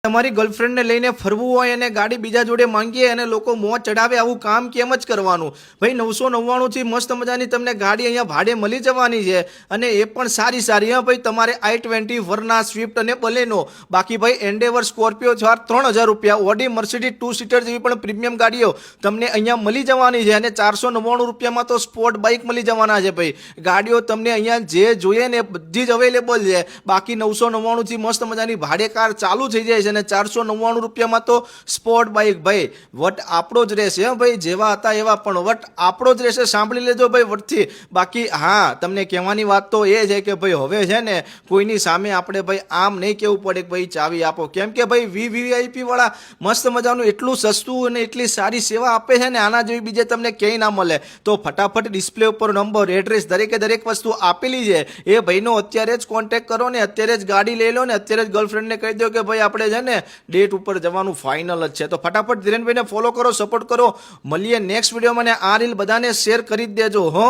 તમારી ગર્લફ્રેન્ડને લઈને ફરવું હોય અને ગાડી બીજા જોડે માંગીએ અને લોકો મોં ચડાવે, આવું કામ કેમ જ કરવાનું? ભાઈ 999 થી મસ્ત મજાની તમને ગાડી અહીંયા ભાડે મળી જવાની છે અને એ પણ સારી સારી. હા ભાઈ, તમારે i20, વર્ના, સ્વિફ્ટ અને બલેનો, બાકી ભાઈ એન્ડેવર, સ્કોર્પિયો 3000 રૂપિયા, ઓડી, મર્સિડીઝ 2 સીટર જેવી પણ પ્રીમિયમ ગાડીઓ તમને અહીંયા મળી જવાની છે અને 499 રૂપિયામાં તો સ્પોર્ટ બાઇક મળી જવાના છે. ભાઈ ગાડીઓ તમને અહીંયા જે જોઈએ ને બધી જ અવેલેબલ છે. બાકી 999 થી મસ્ત મજાની ભાડે કાર ચાલુ થઈ જાય છે અને 499 રૂપિયામાં તો સ્પોર્ટ બાઇક. ભાઈ વટ આપણો જ રહેશે. ભાઈ જેવા હતા એવા પણ વટ આપણો જ રહેશે. સાંભળી લેજો ભાઈ વટથી. બાકી હા, તમને કહેવાની વાત તો એ છે કે ભાઈ હવે છે ને કોઈની સામે આપણે ભાઈ આમ નહીં કહેવું પડે કે ભાઈ ચાવી આપો, કેમ કે ભાઈ વીવીઆઈપી વાળા મસ્ત મજાનું એટલું સસ્તું અને એટલી સારી સેવા આપે છે ને, આના જેવી બીજે તમને ક્યાંય ના મળે. તો ફટાફટ ડિસ્પ્લે ઉપર નંબર, એડ્રેસ, દરેક વસ્તુ આપેલી છે. એ ભાઈનો અત્યારે જ કોન્ટેક્ટ કરો ને અત્યારે જ ગાડી લઈ લો ને અત્યારે જ ગર્લફ્રેન્ડને કહી દો કે ભાઈ આપણે છે ને ડેટ ઉપર જવાનું ફાઇનલ જ છે. તો ફટાફટ ધીરેનભાઈને ફોલો કરો, સપોર્ટ કરો. મળીએ નેક્સ્ટ વિડીયોમાં. આ રીલ બધાને શેર કરી જ દેજો હો.